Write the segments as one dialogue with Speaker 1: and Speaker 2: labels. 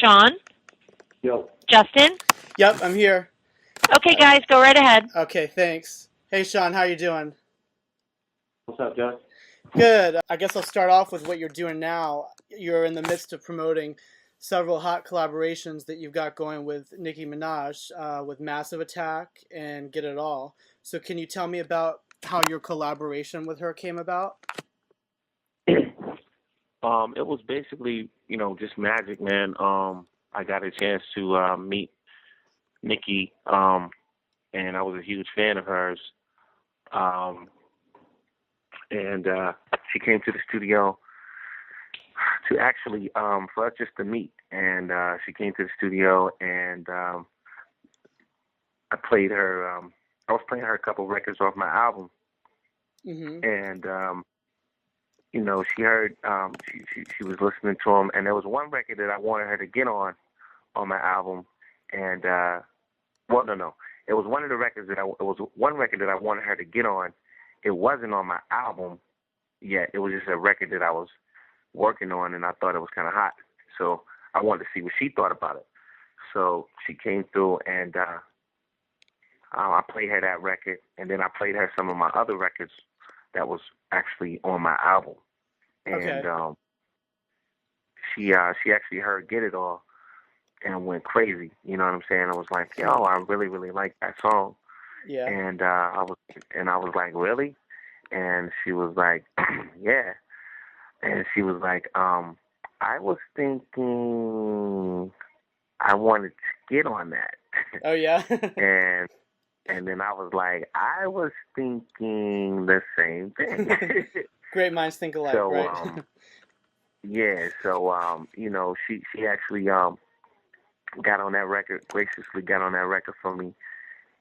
Speaker 1: Sean?
Speaker 2: Yo.
Speaker 1: Justin?
Speaker 3: Yep, I'm here.
Speaker 1: Okay, guys, go right ahead.
Speaker 3: Okay, thanks. Hey, Sean, how you doing?
Speaker 2: What's up, Josh?
Speaker 3: Good. I guess I'll start off with what you're doing now. You're in the midst of promoting several hot collaborations that you've got going with Nicki Minaj, with Massive Attack and Get It All. So can you tell me about how your collaboration with her came about?
Speaker 4: It was basically, just magic, man. I got a chance to meet Nikki, and I was a huge fan of hers. And she came to the studio to actually, for us just to meet. And she came to the studio, and I played her. I was playing her a couple records off my album, and she heard, she was listening to them, and there was one record that I wanted her to get on my album, and no, it was one of the records it was one record that I wanted her to get on. It wasn't on my album yet. It was just a record that I was working on, and I thought it was kind of hot, so I wanted to see what she thought about it. So she came through, and I played her that record, and then I played her some of my other records that was actually on my album. And she actually heard Get It All and went crazy. You know what I'm saying? I was like, yo, I really, really like that song.
Speaker 3: Yeah.
Speaker 4: And I was like, really? And she was like, yeah. And she was like, I was thinking I wanted to get on that.
Speaker 3: Oh, yeah?
Speaker 4: And then I was like, I was thinking the same thing.
Speaker 3: Great minds think alike,
Speaker 4: so,
Speaker 3: right?
Speaker 4: yeah, so, she actually got on that record, graciously got on that record for me,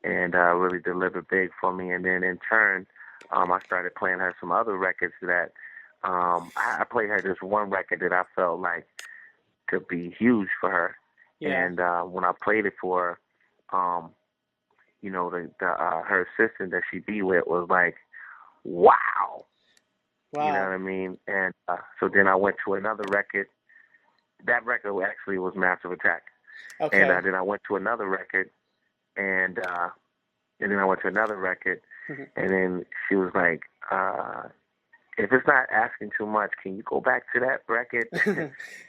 Speaker 4: and really delivered big for me. And then in turn, I started playing her some other records that I played her this one record that I felt like could be huge for her.
Speaker 3: Yeah.
Speaker 4: And when I played it for her, her assistant that she be with was like, wow.
Speaker 3: Wow.
Speaker 4: You know what I mean? And so then I went to another record. That record actually was Massive Attack.
Speaker 3: Okay.
Speaker 4: And then I went to another record, and then I went to another record, and then she was like, if it's not asking too much, can you go back to that record,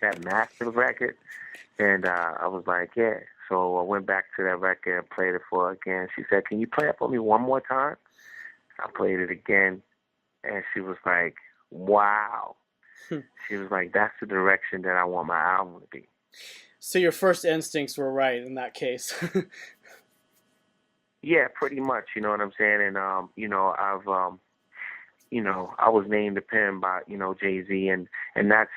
Speaker 4: that Massive record? And I was like, yeah. So I went back to that record and played it for her again. She said, can you play it for me one more time? I played it again, and she was like, wow. She was like, that's the direction that I want my album to be.
Speaker 3: So your first instincts were right in that case.
Speaker 4: Yeah, pretty much. You know what I'm saying? And, I've, I was named the pen by, Jay-Z, and that's,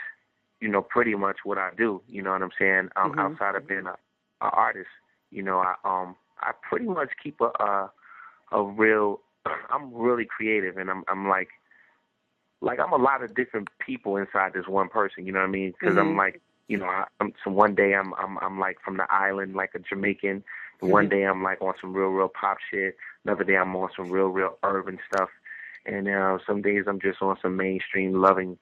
Speaker 4: pretty much what I do. You know what I'm saying? Outside of being an artist, I pretty much keep a real, I'm really creative, and I'm like I'm a lot of different people inside this one person. You know what I mean? Because I'm like, so one day I'm like from the island, like a Jamaican. One day I'm like on some real pop shit. Another day I'm on some real urban stuff. And some days I'm just on some mainstream loving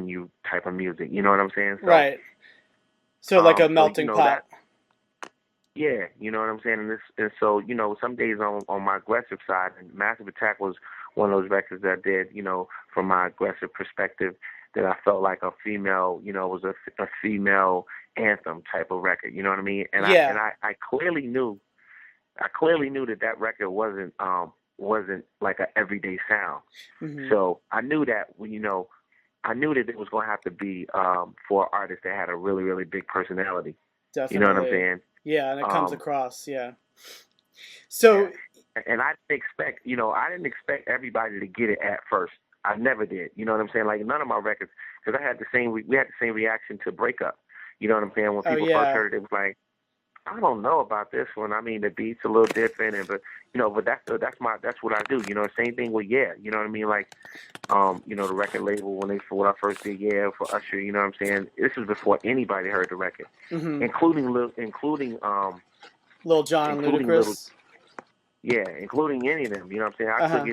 Speaker 4: you type of music. You know what I'm saying? So,
Speaker 3: right. So like a melting pot.
Speaker 4: Yeah, you know what I'm saying? And so, some days on my aggressive side, and Massive Attack was one of those records that I did, from my aggressive perspective, that I felt like a female, was a female anthem type of record. You know what I mean? And
Speaker 3: yeah.
Speaker 4: I clearly knew that record wasn't like an everyday sound. So I knew that I knew that it was going to have to be for an artist that had a really, really big personality.
Speaker 3: Definitely.
Speaker 4: You know what I'm saying?
Speaker 3: Yeah, and it comes across, yeah. So,
Speaker 4: and I didn't expect everybody to get it at first. I never did. You know what I'm saying? Like none of my records, because we had the same reaction to Breakup. You know what I'm saying? When people first heard it, it was like, I don't know about this one. I mean, the beat's a little different, but that's what I do. Same thing with Yeah. You know what I mean? Like, the record label when I first did Yeah for Usher. You know what I'm saying? This was before anybody heard the record, including Lil Jon and Ludacris. Including any of them. You know what I'm saying? I took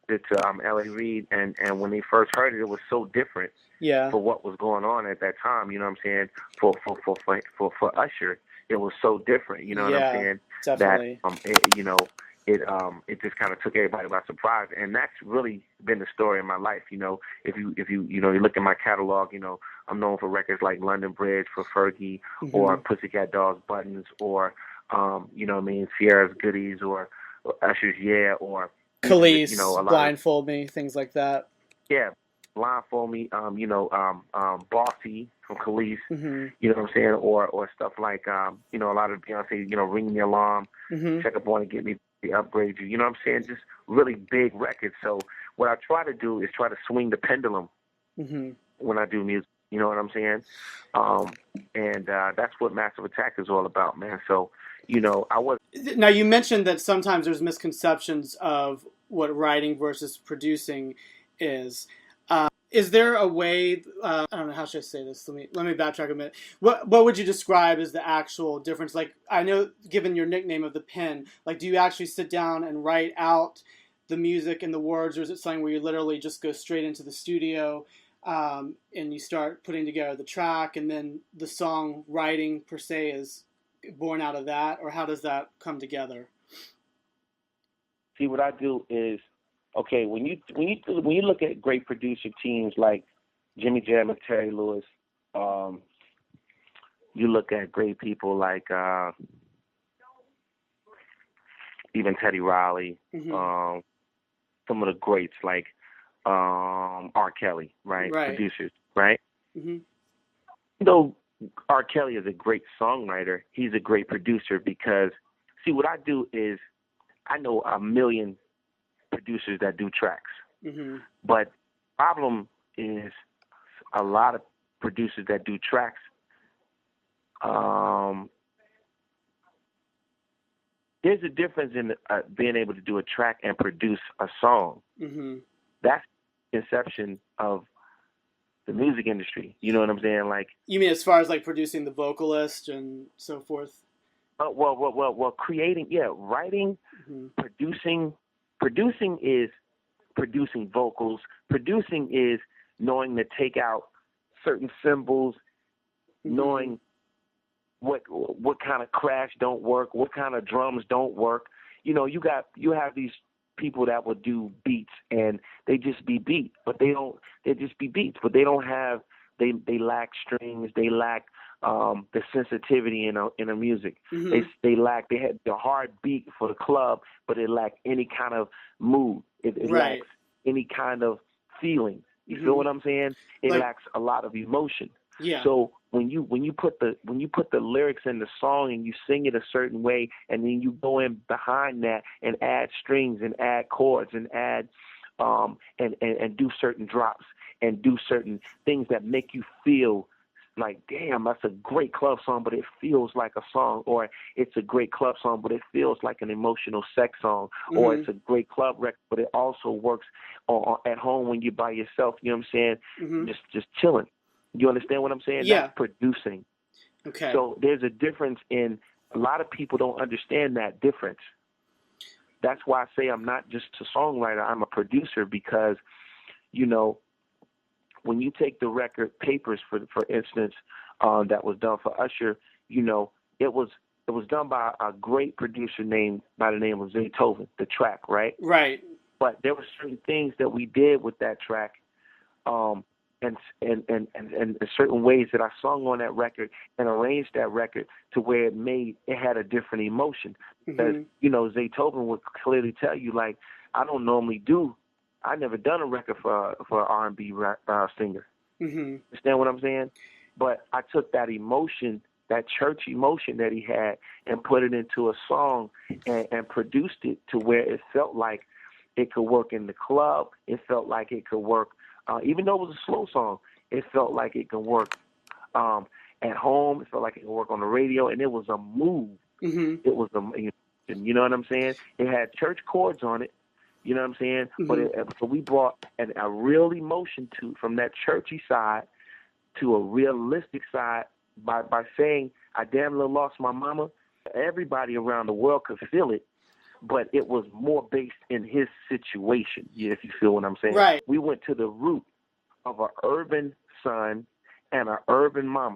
Speaker 4: it to L.A. Reid, and when they first heard it, it was so different.
Speaker 3: Yeah.
Speaker 4: for what was going on at that time. You know what I'm saying? For Usher, it was so different. You know what I'm saying?
Speaker 3: Definitely.
Speaker 4: It just kind of took everybody by surprise, and that's really been the story of my life. You know, if you look at my catalog, you know, I'm known for records like London Bridge for Fergie, or Pussycat Dolls Buttons, or you know what I mean, Sierra's Goodies, or Usher's Yeah, or
Speaker 3: Khalees,
Speaker 4: you know,
Speaker 3: Blindfold Me, things like that.
Speaker 4: Yeah, Blindfold Me, Bossy from Khalees,
Speaker 3: Mm-hmm.
Speaker 4: you know what I'm saying, or stuff like you know, a lot of Beyonce, you know, Ring the Alarm, Check Up On and Get Me, Upgrade You, you know what I'm saying, just really big records. So what I try to do is try to swing the pendulum when I do music, you know what I'm saying, and that's what Massive Attack is all about, man. So, you know,
Speaker 3: Now, you mentioned that sometimes there's misconceptions of what writing versus producing is. Is there a way? I don't know, how should I say this. Let me backtrack a minute. What would you describe as the actual difference? Like, I know, given your nickname of the Pen, like, do you actually sit down and write out the music and the words, or is it something where you literally just go straight into the studio and you start putting together the track, and then the song writing per se is born out of that, or how does that come together?
Speaker 4: See, what I do is, okay, when you look at great producer teams like Jimmy Jam and Terry Lewis, you look at great people like even Teddy Riley, some of the greats like R. Kelly, right? Producers, right? You know, R. Kelly is a great songwriter. He's a great producer because, see, what I do is I know a million producers that do tracks. But problem is a lot of producers that do tracks, there's a difference in being able to do a track and produce a song. That's the inception of the music industry. You know what I'm saying? Like,
Speaker 3: you mean as far as like producing the vocalist and so forth?
Speaker 4: Well, creating, writing, producing is producing vocals. Producing is knowing to take out certain symbols, knowing what kind of crash don't work, what kind of drums don't work. You know, you have these people that will do beats and they just be beat, but they just be beats, but they don't have, they lack strings, they lack the sensitivity in a music. They had the hard beat for the club, but it lacked any kind of mood. It lacks any kind of feeling. You feel what I'm saying? It lacks a lot of emotion.
Speaker 3: Yeah.
Speaker 4: So when you put the lyrics in the song and you sing it a certain way, and then you go in behind that and add strings and add chords and add and do certain drops and do certain things that make you feel like, damn, that's a great club song, but it feels like a song, or it's a great club song, but it feels like an emotional sex song, or it's a great club record, but it also works at home when you're by yourself. You know what I'm saying? Just chilling. You understand what I'm saying?
Speaker 3: Yeah.
Speaker 4: That's producing.
Speaker 3: Okay.
Speaker 4: So there's a difference in, a lot of people don't understand that difference. That's why I say I'm not just a songwriter, I'm a producer, because, you know, when you take the record Papers, for instance, that was done for Usher, you know, it was done by a great producer by the name of Zaytoven, the track, right?
Speaker 3: Right.
Speaker 4: But there were certain things that we did with that track, and certain ways that I sung on that record and arranged that record to where it had a different emotion. Because, you know, Zaytoven would clearly tell you, like, I never done a record for an R&B singer. Understand what I'm saying? But I took that emotion, that church emotion that he had, and put it into a song and produced it to where it felt like it could work in the club. It felt like it could work, even though it was a slow song, it felt like it could work at home. It felt like it could work on the radio, and it was a move. It was you know what I'm saying? It had church chords on it. You know what I'm saying? But we brought a real emotion from that churchy side to a realistic side by saying, I damn near lost my mama. Everybody around the world could feel it, but it was more based in his situation, if you feel what I'm saying.
Speaker 3: Right.
Speaker 4: We went to the root of an urban son and an urban mama.